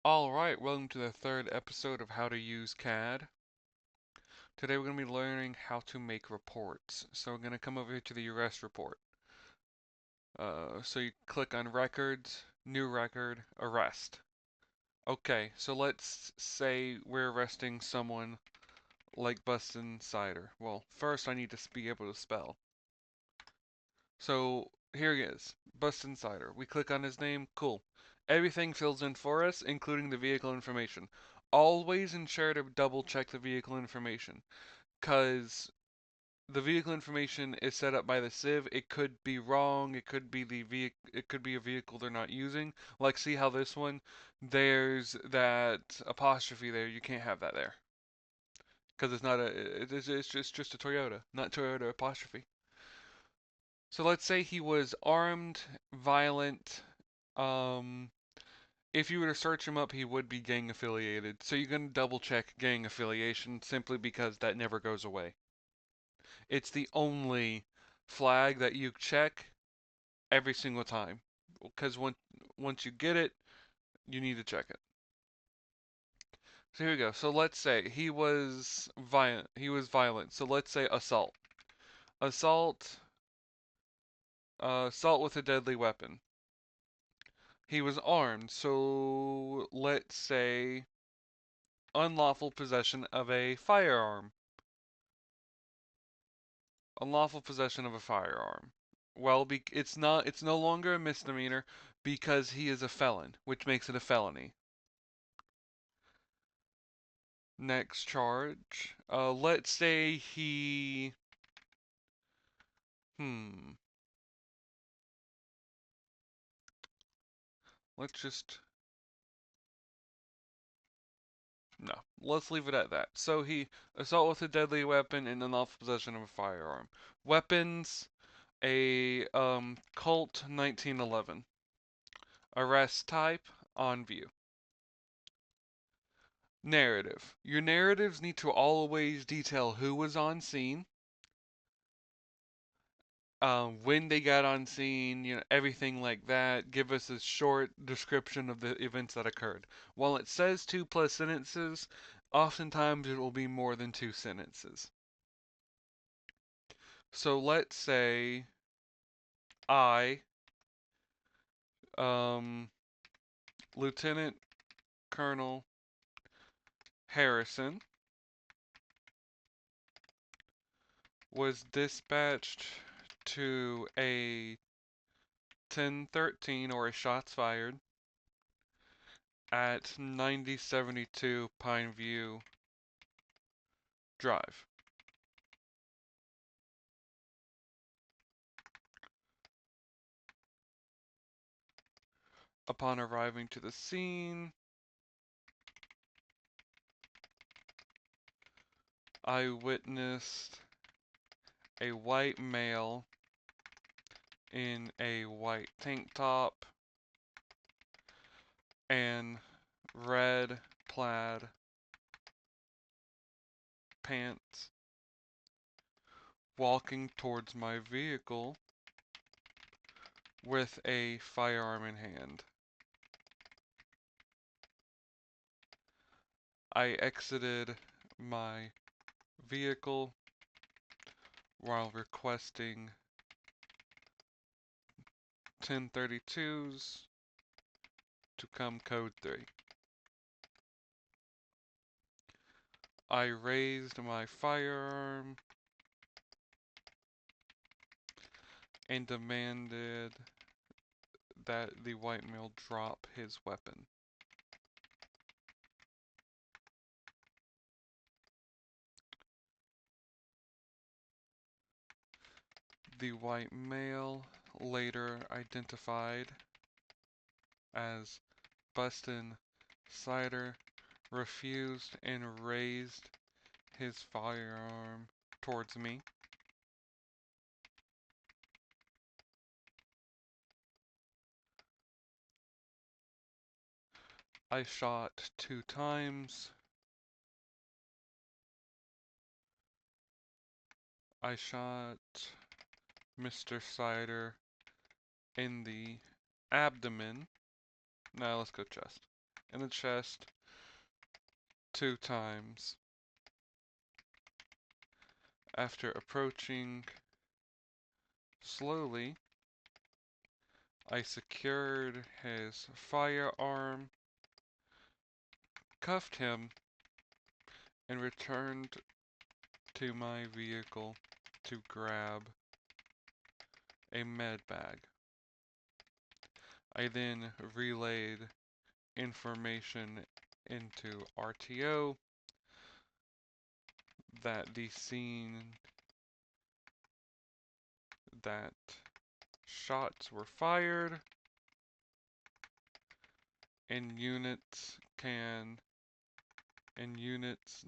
Alright, welcome to the third episode of How to Use CAD. Today we're going to be learning how to make reports. So we're going to come over here to the arrest report. So you click on Records, New Record, Arrest. Okay, so let's say we're arresting someone like Bustin' Cider. Well, first I need to be able to spell. So here he is, Bustin' Cider. We click on his name, cool. Everything fills in for us, including the vehicle information. Always ensure to double check the vehicle information, because the vehicle information is set up by the Civ. It could be wrong. It could be it could be a vehicle they're not using. Like, see how this one, there's that apostrophe there. You can't have that there because it's not it's just a Toyota, not Toyota apostrophe. So let's say he was armed, violent. Um, if you were to search him up, he would be gang affiliated. So you're going to double check gang affiliation simply because that never goes away. It's the only flag that you check every single time. Because once you get it, you need to check it. So here we go. So let's say he was violent. So let's say assault. Assault. Assault with a deadly weapon. He was armed. So let's say unlawful possession of a firearm. Unlawful possession of a firearm. Well, it's no longer a misdemeanor because he is a felon, which makes it a felony. Next charge. Let's say he hmm. Let's just no. Let's leave it at that. So he assault with a deadly weapon and unlawful possession of a firearm. Weapons, a Colt 1911. Arrest type, on view. Narrative. Your narratives need to always detail who was on scene, when they got on scene, everything like that. Give us a short description of the events that occurred. While it says 2+ sentences, oftentimes it will be more than 2 sentences. So let's say I, um, Lieutenant Colonel Harrison, was dispatched to a 1013 or a shots fired at 9072 Pineview Drive. Upon arriving to the scene, I witnessed a white male in a white tank top and red plaid pants walking towards my vehicle with a firearm in hand. I exited my vehicle while requesting 1032s to come code 3. I raised my firearm and demanded that the white male drop his weapon. The white male, later identified as Bustin' Cider, refused and raised his firearm towards me. I shot 2 times. I shot Mr. Cider in the abdomen. Now let's go chest. in the chest 2 times. After approaching slowly, I secured his firearm, cuffed him, and returned to my vehicle to grab a med bag. I then relayed information into RTO that the scene that shots were fired and units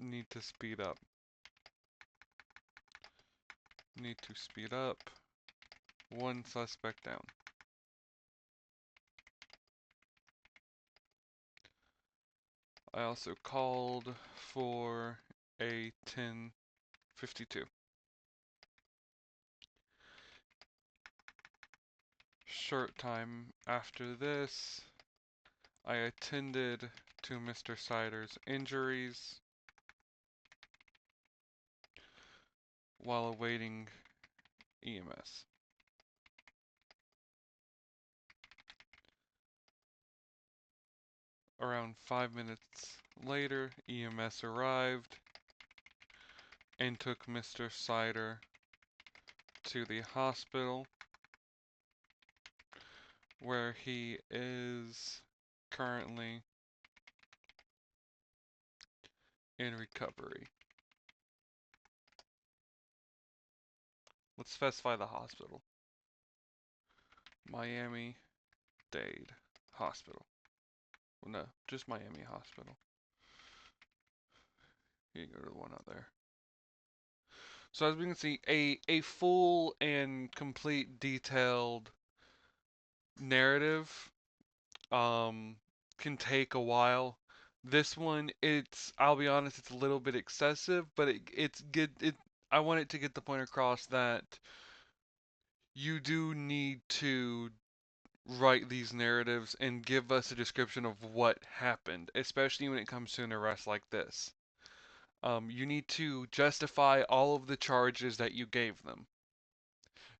need to speed up. Need to speed up. One suspect down. I also called for a 1052. Short time after this, I attended to Mr. Sider's injuries while awaiting EMS. Around 5 minutes later, EMS arrived and took Mr. Sider to the hospital where he is currently in recovery. Let's specify the hospital. Miami-Dade Hospital. Well, no, just Miami Hospital. You can go to the one out there. So as we can see, a full and complete detailed narrative can take a while. This one, I'll be honest, it's a little bit excessive, but it's good. I want it to get the point across that you do need to write these narratives and give us a description of what happened, especially when it comes to an arrest like this. You need to justify all of the charges that you gave them.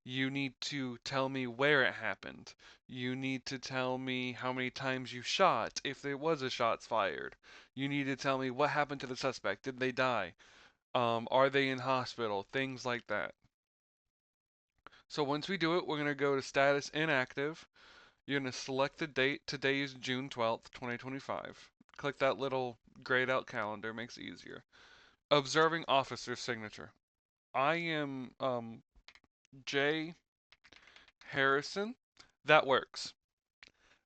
You need to tell me where it happened. You need to tell me how many times you shot, if there was a shots fired. You need to tell me what happened to the suspect. Did they die? Are they in hospital? Things like that. So once we do it, we're going to go to status inactive. You're going to select the date. Today is June 12th, 2025. Click that little grayed out calendar, makes it easier. Observing officer's signature. I am J. Harrison. That works.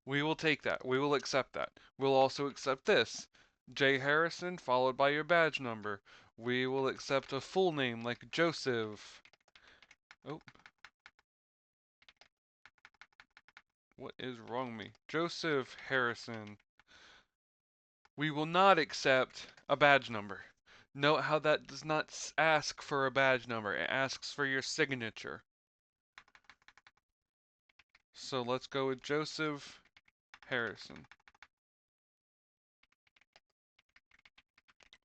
We will take that. We will accept that. We'll also accept this. J. Harrison followed by your badge number. We will accept a full name like Joseph. Oh. What is wrong with me? Joseph Harrison. We will not accept a badge number. Note how that does not ask for a badge number. It asks for your signature. So let's go with Joseph Harrison.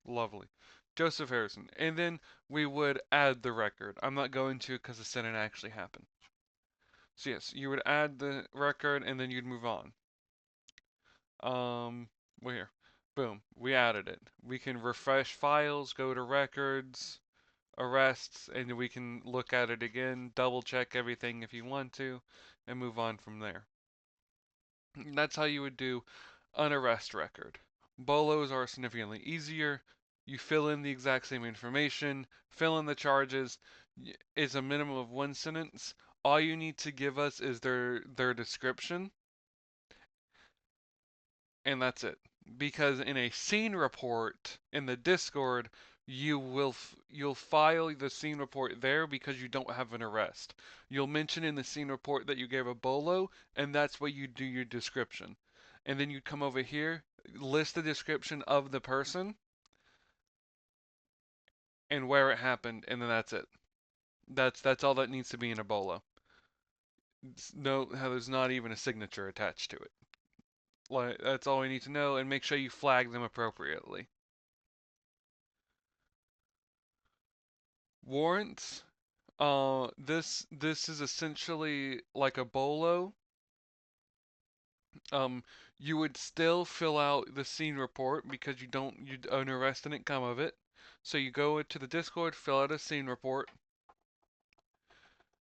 Lovely. Joseph Harrison. And then we would add the record. I'm not going to because the sentence actually happened. So yes, you would add the record and then you'd move on. We're here. Boom. We added it. We can refresh files, go to records, arrests, and we can look at it again, double check everything if you want to, and move on from there. That's how you would do an arrest record. Bolos are significantly easier. You fill in the exact same information, fill in the charges. It's a minimum of 1 sentence. All you need to give us is their description, and that's it. Because in a scene report in the Discord, you'll file the scene report there because you don't have an arrest. You'll mention in the scene report that you gave a bolo, and that's where you do your description. And then you come over here, list the description of the person and where it happened, and then that's it. That's all that needs to be in a bolo. No, how there's not even a signature attached to it. Like that's all we need to know, and make sure you flag them appropriately. Warrants. This is essentially like a bolo. Um, you would still fill out the scene report because an arrest didn't come of it. So you go into the Discord, fill out a scene report.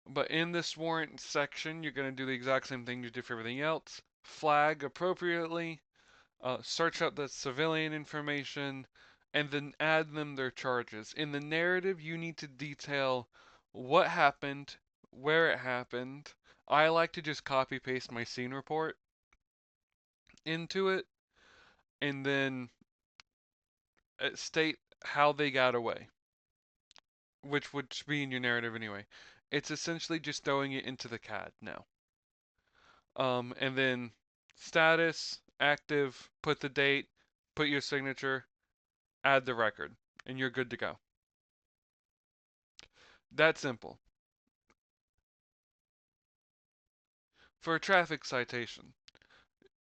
But in this warrant section, you're going to do the exact same thing you did for everything else. Flag appropriately, search up the civilian information, and then add them their charges. In the narrative, you need to detail what happened, where it happened. I like to just copy paste my scene report into it, and then state how they got away, which would be in your narrative anyway. It's essentially just throwing it into the CAD now. And then status, active, put the date, put your signature, add the record, and you're good to go. That simple. For a traffic citation,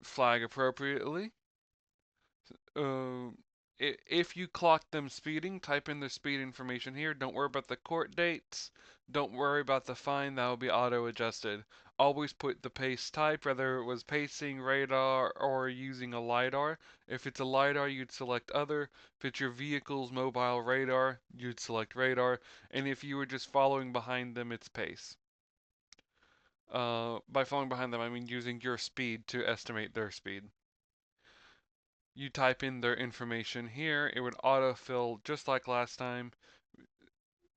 flag appropriately. Uh, if you clock them speeding, type in their speed information here. Don't worry about the court dates. Don't worry about the fine, that will be auto adjusted. Always put the pace type, whether it was pacing, radar, or using a LiDAR. If it's a LiDAR, you'd select other. If it's your vehicle's mobile radar, you'd select radar. And if you were just following behind them, it's pace. By following behind them, I mean using your speed to estimate their speed. You type in their information here, it would autofill just like last time.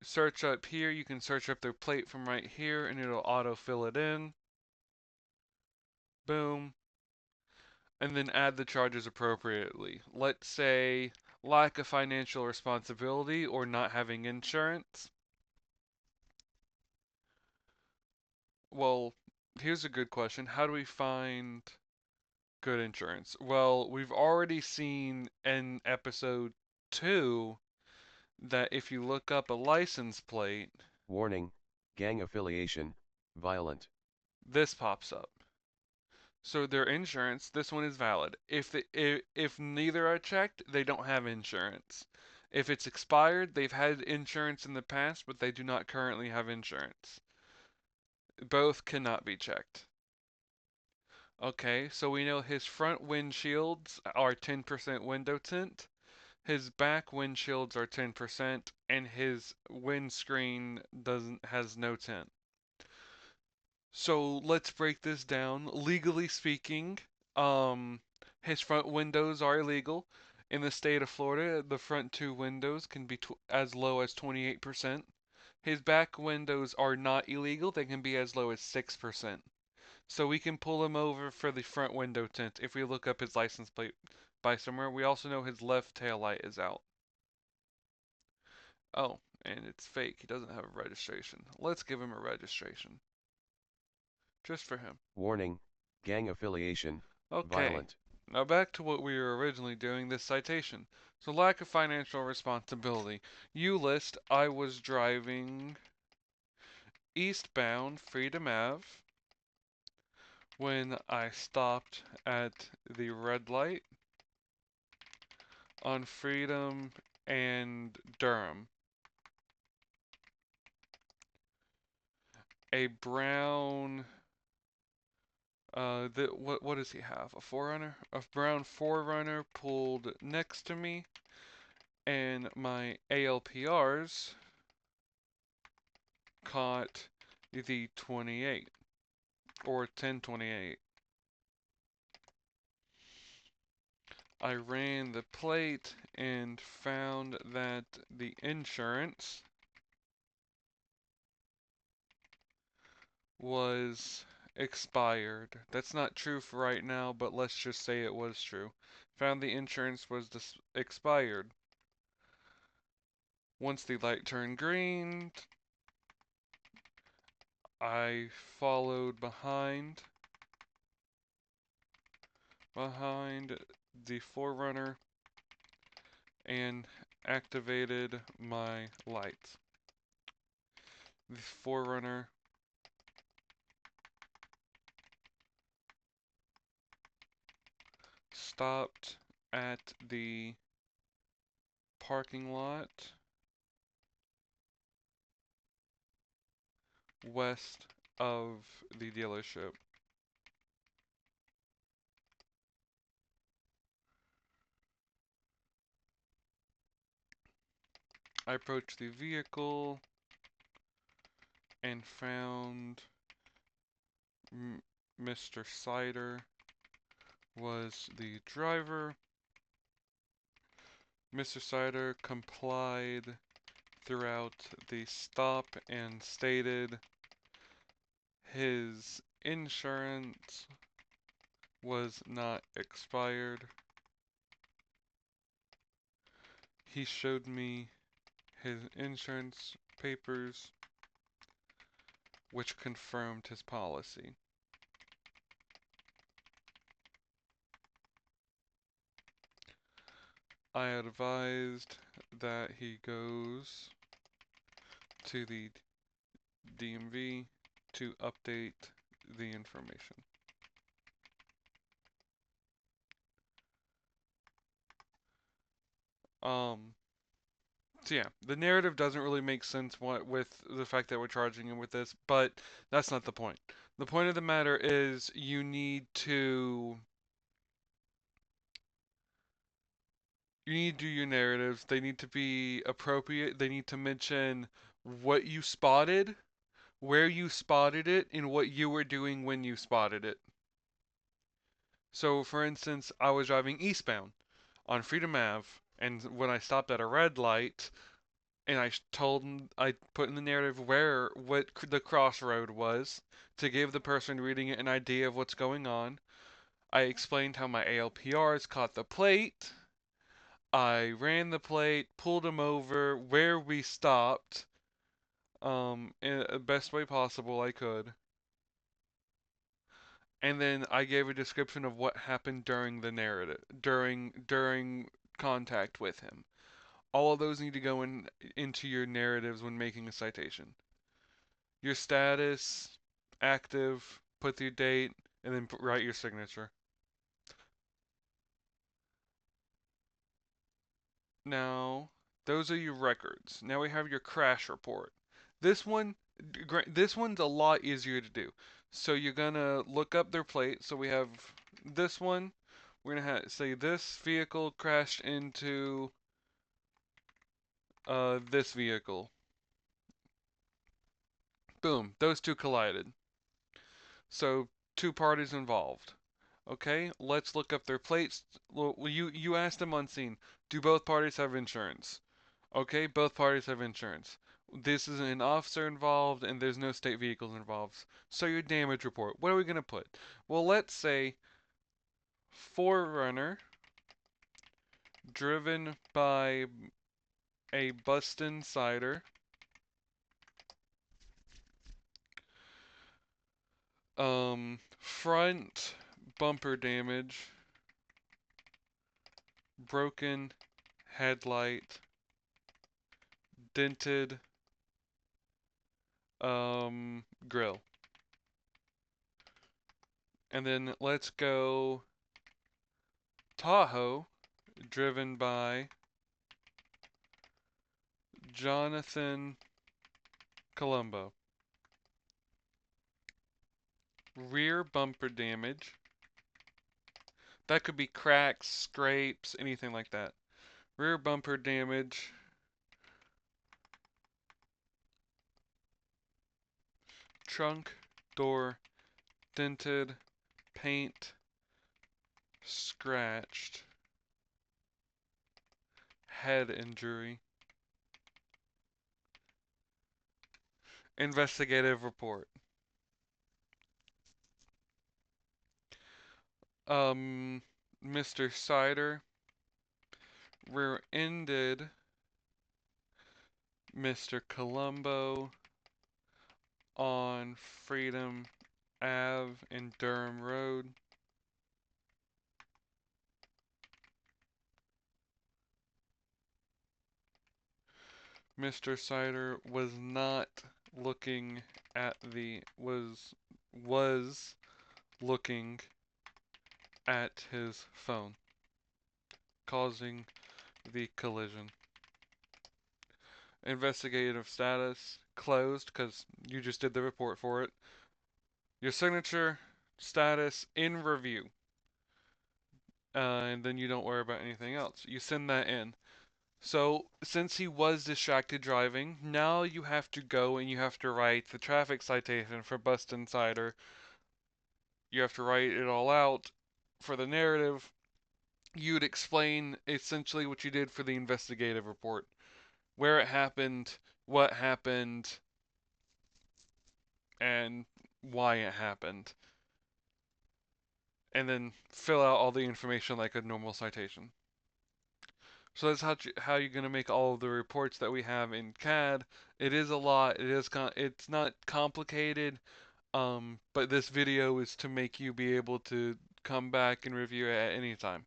Search up here, you can search up their plate from right here and it'll autofill it in. Boom. And then add the charges appropriately. Let's say lack of financial responsibility or not having insurance. Well, here's a good question. How do we find good insurance? Well, we've already seen in episode 2 that if you look up a license plate, Warning, gang affiliation, violent. this pops up. So their insurance, this one is valid. If neither are checked, they don't have insurance. If it's expired, they've had insurance in the past, but they do not currently have insurance. Both cannot be checked. Okay, so we know his front windshields are 10% window tint, his back windshields are 10%, and his windscreen doesn't has no tint. So let's break this down. Legally speaking, his front windows are illegal. In the state of Florida, the front two windows can be as low as 28%. His back windows are not illegal, they can be as low as 6%. So we can pull him over for the front window tint if we look up his license plate by somewhere. We also know his left tail light is out. Oh, and it's fake. He doesn't have a registration. Let's give him a registration. Just for him. Warning, gang affiliation, Okay, violent. now back to what we were originally doing, this citation. So lack of financial responsibility. You list, I was driving eastbound Freedom Ave when I stopped at the red light on Freedom and Durham. A brown, what does he have? A Forerunner? A brown Forerunner pulled next to me, and my ALPRs caught the 28 or 1028. I ran the plate and found that the insurance was expired. That's not true for right now, but let's just say it was true. Found the insurance was expired. Once the light turned green, I followed behind the Forerunner and activated my lights. The Forerunner stopped at the parking lot west of the dealership. I approached the vehicle and found Mr. Sider was the driver. Mr. Sider complied throughout the stop and stated his insurance was not expired. He showed me his insurance papers, which confirmed his policy. I advised that he goes to the DMV to update the information. Um, so yeah, the narrative doesn't really make sense with the fact that we're charging him with this, but that's not the point. The point of the matter is you need to do your narratives. They need to be appropriate. They need to mention what you spotted, where you spotted it, and what you were doing when you spotted it. So, for instance, I was driving eastbound on Freedom Ave, and when I stopped at a red light, and I put in the narrative what the crossroad was to give the person reading it an idea of what's going on. I explained how my ALPRs caught the plate. I ran the plate, pulled him over, where we stopped, in the best way possible I could. And then I gave a description of what happened during the narrative, during contact with him. All of those need to go into your narratives when making a citation. Your status, active, put your date, and then write your signature. Now, those are your records. Now we have your crash report. This one, this one's a lot easier to do. So you're gonna look up their plate. So we have this one. We're gonna say this vehicle crashed into this vehicle. Boom, those two collided. So two parties involved. Okay, let's look up their plates. Well, you asked them on scene. Do both parties have insurance? Okay, both parties have insurance. This is an officer involved, and there's no state vehicles involved. So your damage report. What are we gonna put? Well, let's say Forerunner driven by a Bustin Cider. Front bumper damage, broken headlight, dented grill. And then let's go Tahoe, driven by Jonathan Colombo. Rear bumper damage. That could be cracks, scrapes, anything like that. Rear bumper damage. Trunk, door, dented, paint, scratched, head injury. Investigative report. Mr. Sider rear-ended Mr. Colombo on Freedom Ave and Durham Road. Mr. Sider was not looking at the was looking at his phone, causing the collision. Investigative status closed because you just did the report for it. Your signature status in review, and then you don't worry about anything else. You send that in. So, since he was distracted driving, now you have to go and you have to write the traffic citation for Bust Insider. You have to write it all out for the narrative. You'd explain essentially what you did for the investigative report, where it happened, what happened, and why it happened. And then fill out all the information like a normal citation. So that's how you're going to make all of the reports that we have in CAD. It is a lot. It's not complicated. But this video is to make you be able to come back and review it at any time.